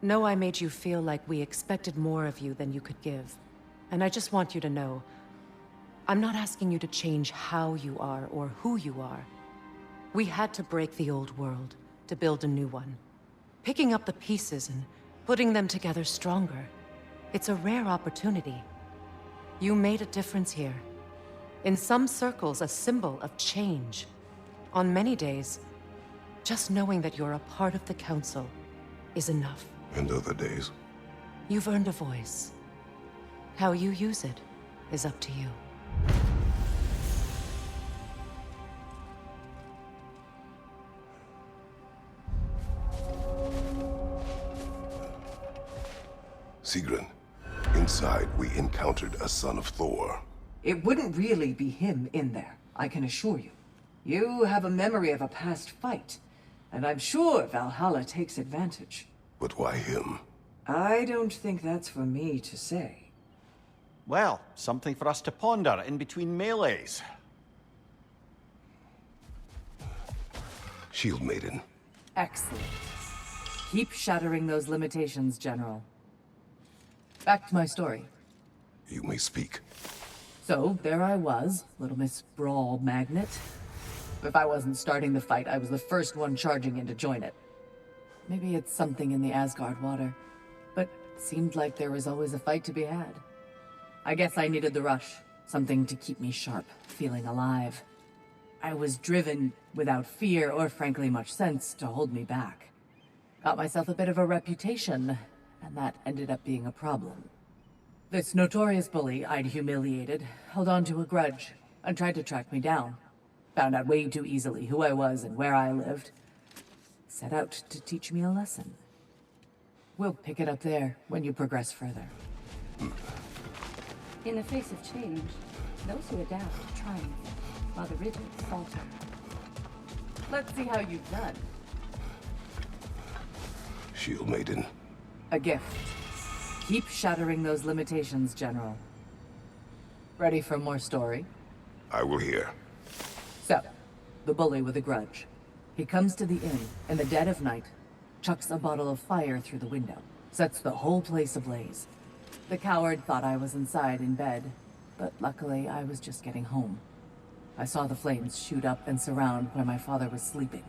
know I made you feel like we expected more of you than you could give. And I just want you to know, I'm not asking you to change how you are or who you are. We had to break the old world to build a new one. Picking up the pieces and putting them together stronger. It's a rare opportunity. You made a difference here. In some circles, a symbol of change. On many days, just knowing that you're a part of the Council is enough. And other days? You've earned a voice. How you use it is up to you. Sigrun, inside we encountered a son of Thor. It wouldn't really be him in there, I can assure you. You have a memory of a past fight, and I'm sure Valhalla takes advantage. But why him? I don't think that's for me to say. Well, something for us to ponder in between melees. Shield Maiden. Excellent. Keep shattering those limitations, General. Back to my story. You may speak. So, there I was, Little Miss Brawl Magnet. If I wasn't starting the fight, I was the first one charging in to join it. Maybe it's something in the Asgard water, but it seemed like there was always a fight to be had. I guess I needed the rush, something to keep me sharp, feeling alive. I was driven, without fear or frankly much sense, to hold me back. Got myself a bit of a reputation, and that ended up being a problem. This notorious bully I'd humiliated held on to a grudge and tried to track me down. Found out way too easily who I was and where I lived. Set out to teach me a lesson. We'll pick it up there when you progress further. In the face of change, those who adapt triumph, while the rigid falter. Let's see how you've done. Shield Maiden. A gift. Keep shattering those limitations, General. Ready for more story? I will hear. So, the bully with a grudge. He comes to the inn in the dead of night, chucks a bottle of fire through the window, sets the whole place ablaze. The coward thought I was inside in bed, but luckily I was just getting home. I saw the flames shoot up and surround where my father was sleeping.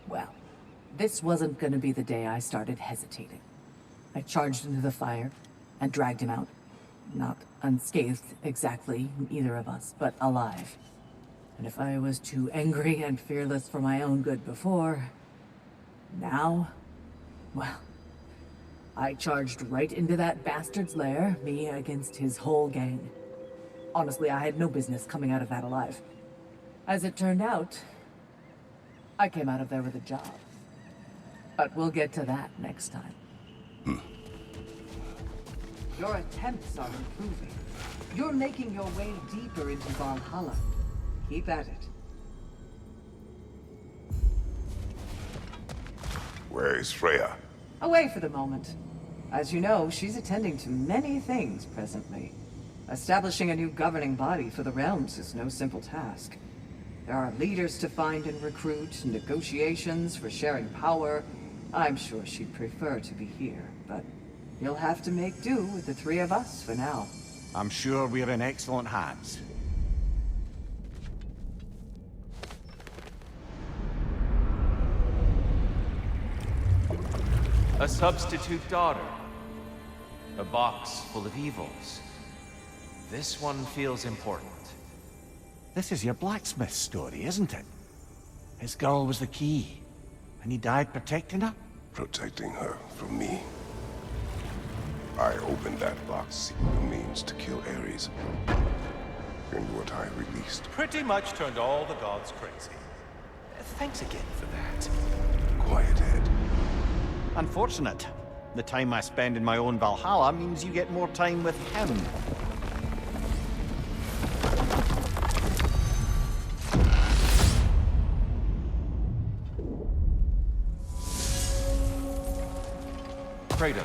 Well, this wasn't gonna be the day I started hesitating. I charged into the fire and dragged him out. Not unscathed exactly, either of us, but alive. And if I was too angry and fearless for my own good before, now, well, I charged right into that bastard's lair, me against his whole gang. Honestly, I had no business coming out of that alive. As it turned out, I came out of there with a job. But we'll get to that next time. Your attempts are improving. You're making your way deeper into Valhalla. Keep at it. Where is Freya? Away for the moment. As you know, she's attending to many things presently. Establishing a new governing body for the realms is no simple task. There are leaders to find and recruit, negotiations for sharing power. I'm sure she'd prefer to be here, but you'll have to make do with the three of us for now. I'm sure we're in excellent hands. A substitute daughter. A box full of evils. This one feels important. This is your blacksmith story, isn't it? His girl was the key, and he died protecting her? Protecting her from me. I opened that box seeking the means to kill Ares. And what I released. Pretty much turned all the gods crazy. Thanks again for that. Quiet head. Unfortunate. The time I spend in my own Valhalla means you get more time with him. Kratos,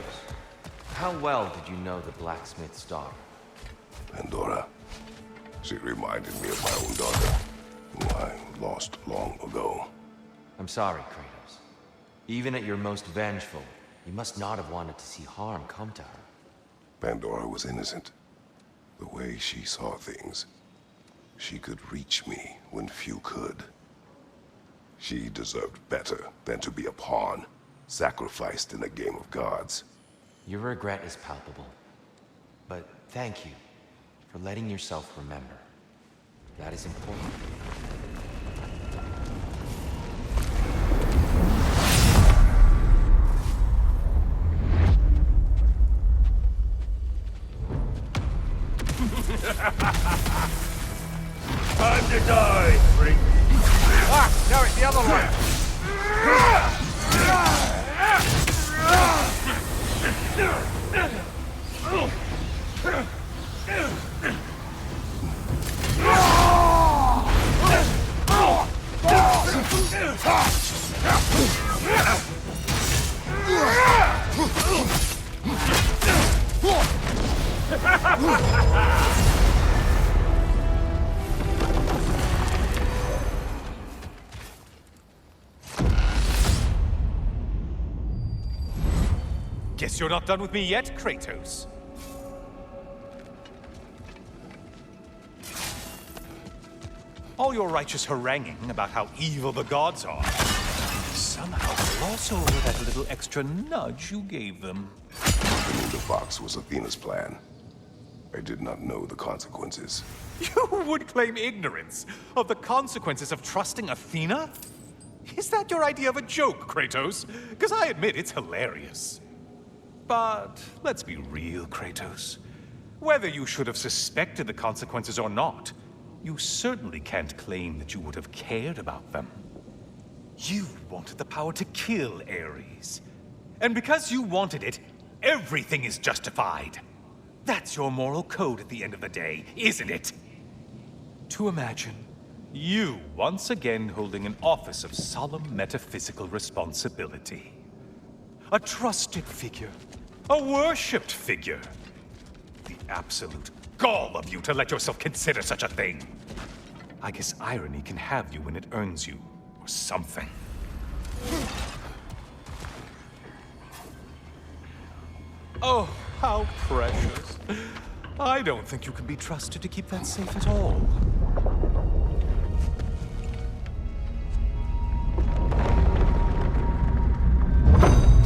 how well did you know the blacksmith's daughter? Pandora. She reminded me of my own daughter, who I lost long ago. I'm sorry, Kratos. Even at your most vengeful, you must not have wanted to see harm come to her. Pandora was innocent. The way she saw things, she could reach me when few could. She deserved better than to be a pawn, sacrificed in a game of gods. Your regret is palpable. But thank you for letting yourself remember. That is important. Time to die, freak! Ah! No, it's the other one! Guess you're not done with me yet, Kratos. All your righteous haranguing about how evil the gods are somehow gloss over that little extra nudge you gave them. Opening the box was Athena's plan. I did not know the consequences. You would claim ignorance of the consequences of trusting Athena? Is that your idea of a joke, Kratos? Because I admit it's hilarious. But let's be real, Kratos. Whether you should have suspected the consequences or not, you certainly can't claim that you would have cared about them. You wanted the power to kill Ares. And because you wanted it, everything is justified. That's your moral code at the end of the day, isn't it? To imagine you once again holding an office of solemn metaphysical responsibility. A trusted figure. A worshipped figure. The absolute gall of you to let yourself consider such a thing. I guess irony can have you when it earns you, or something. Oh, how precious. I don't think you can be trusted to keep that safe at all.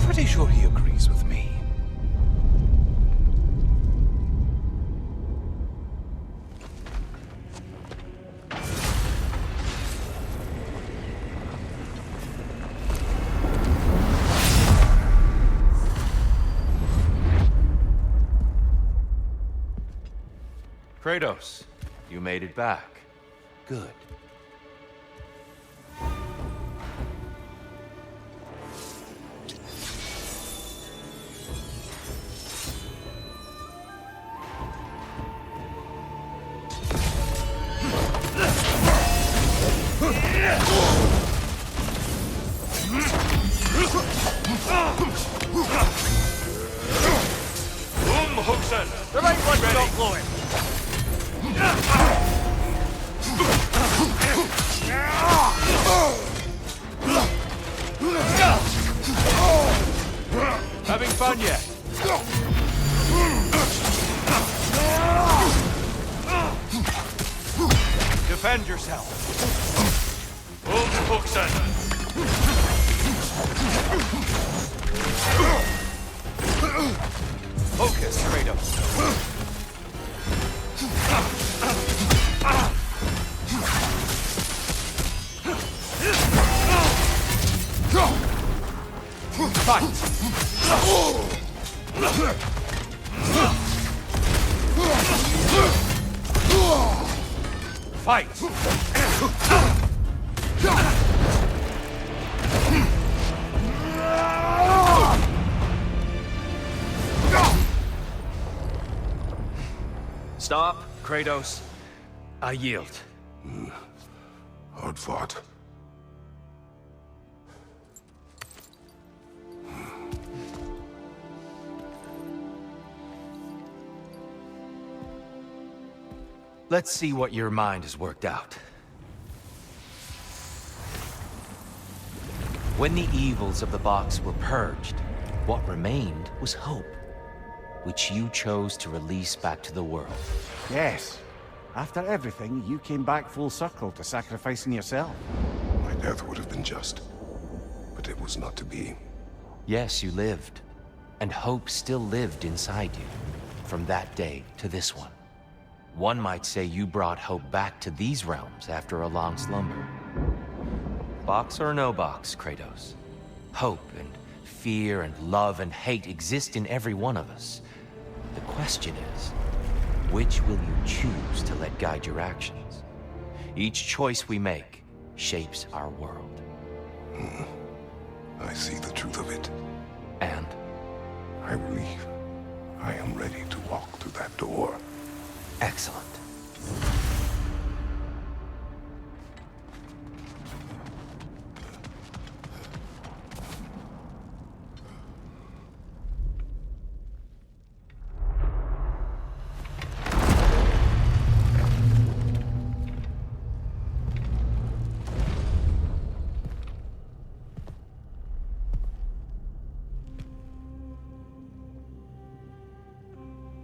Pretty sure he agrees with me. Kratos, you made it back. Good. Hooksen! The right one's not flowing. Having fun yet? Defend yourself. Hooksen! Focus, Kratos. Fight! Stop, Kratos. I yield. Hard fought. Let's see what your mind has worked out. When the evils of the box were purged, what remained was hope, which you chose to release back to the world. Yes. After everything, you came back full circle to sacrificing yourself. My death would have been just, but it was not to be. Yes, you lived, and hope still lived inside you, from that day to this one. One might say you brought hope back to these realms after a long slumber. Box or no box, Kratos. Hope and fear and love and hate exist in every one of us. The question is, which will you choose to let guide your actions? Each choice we make shapes our world. I see the truth of it. And? I believe I am ready to walk through that door. Excellent.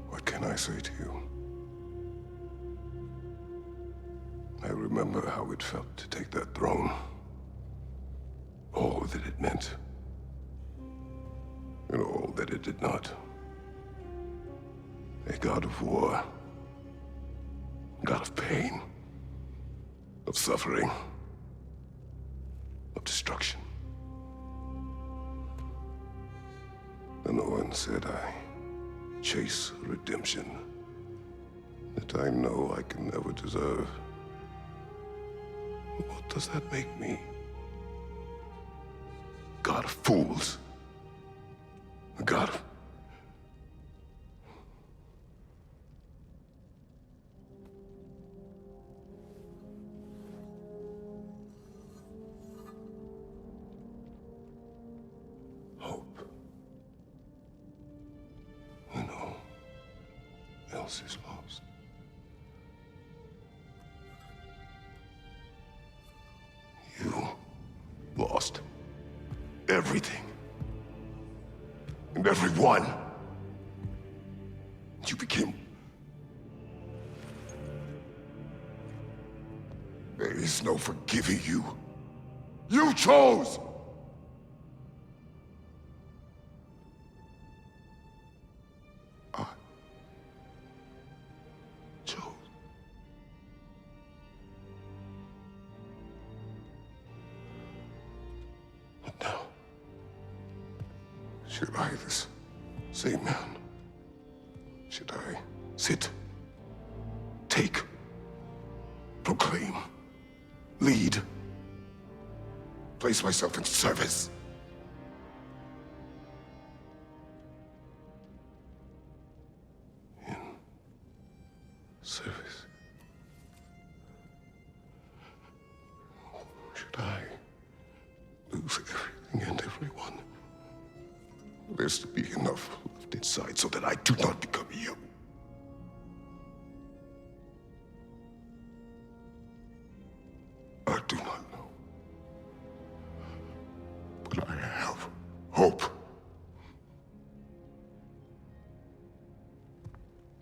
What can I say to you? I remember how it felt to take that throne. All that it meant. And all that it did not. A god of war. God of pain. Of suffering. Of destruction. And the one said I chase redemption that I know I can never deserve. What does that make me? God of fools. A god of... hope. When all else is lost. You lost everything. And everyone. You became... There is no forgiving you. You chose! I chose. But now, should I, this same man, should I sit, take, proclaim, lead, place myself in service? In service? Should I lose everything and everyone There's to be enough left inside so that I do not become you. I do not know. But I have hope.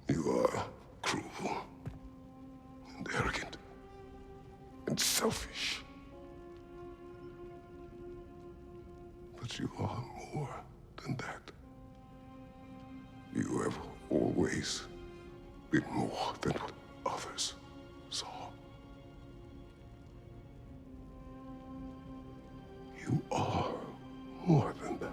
You are cruel and arrogant and selfish. But you are more than that. You have always been more than what others saw. You are more than that.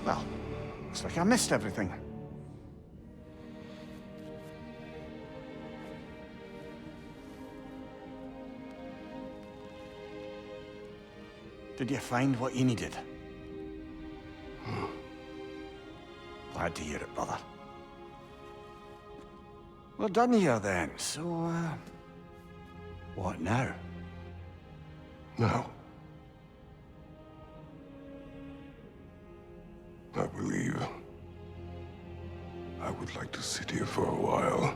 Well, looks like I missed everything. Did you find what you needed? Glad to hear it, brother. We're done here then, so, what now? Now, I believe I would like to sit here for a while.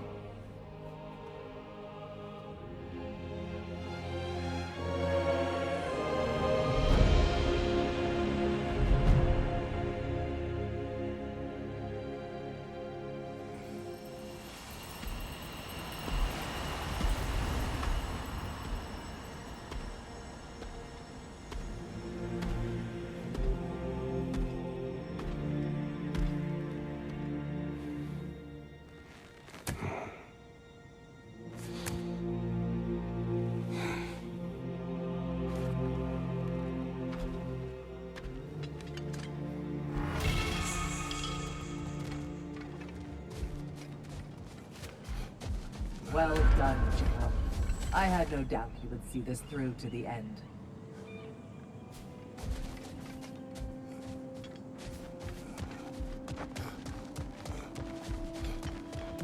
Well done, Jacob. I had no doubt you would see this through to the end.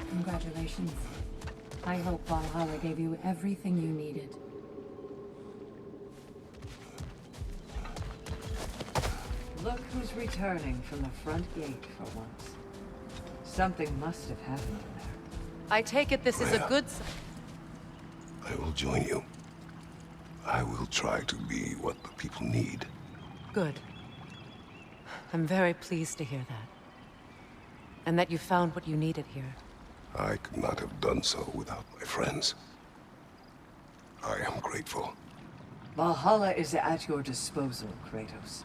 Congratulations. I hope Valhalla gave you everything you needed. Look who's returning from the front gate for once. Something must have happened in there. I take it this is a good sign. I will join you. I will try to be what the people need. Good. I'm very pleased to hear that. And that you found what you needed here. I could not have done so without my friends. I am grateful. Valhalla is at your disposal, Kratos.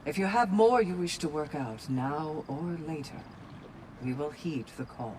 If you have more you wish to work out, now or later, we will heed the call.